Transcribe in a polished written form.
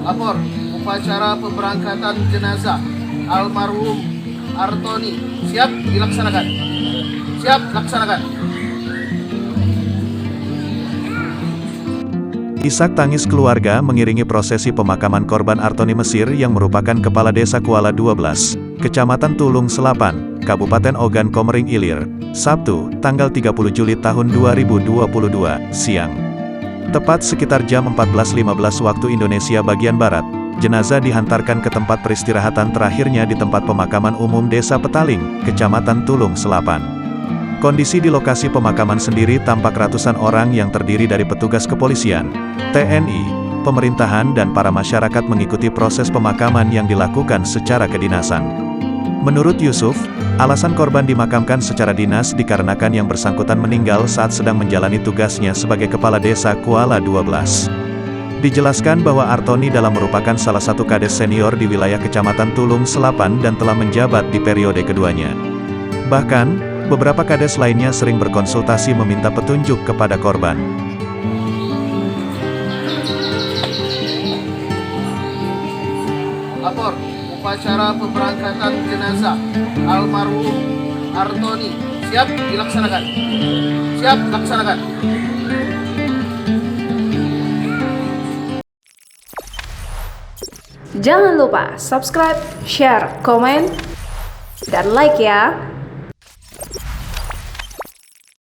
Lapor, upacara pemberangkatan jenazah almarhum Artoni siap dilaksanakan. Siap laksanakan. Isak tangis keluarga mengiringi prosesi pemakaman korban Artoni Mesir yang merupakan kepala desa Kuala 12, Kecamatan Tulung Selapan, Kabupaten Ogan Komering Ilir, Sabtu, tanggal 30 Juli tahun 2022, siang. Tepat sekitar jam 14.15 waktu Indonesia bagian Barat, jenazah dihantarkan ke tempat peristirahatan terakhirnya di tempat pemakaman umum Desa Petaling, Kecamatan Tulung Selapan. Kondisi di lokasi pemakaman sendiri tampak ratusan orang yang terdiri dari petugas kepolisian, TNI, pemerintahan dan para masyarakat mengikuti proses pemakaman yang dilakukan secara kedinasan. Menurut Yusuf, alasan korban dimakamkan secara dinas dikarenakan yang bersangkutan meninggal saat sedang menjalani tugasnya sebagai kepala desa Kuala 12. Dijelaskan bahwa Artoni dalam merupakan salah satu kades senior di wilayah Kecamatan Tulung Selapan dan telah menjabat di periode keduanya. Bahkan, beberapa kades lainnya sering berkonsultasi meminta petunjuk kepada korban. Lapor, upacara pemberangkatan jenazah almarhum Artoni siap dilaksanakan. Siap laksanakan. Jangan lupa subscribe, share, komen, dan like ya.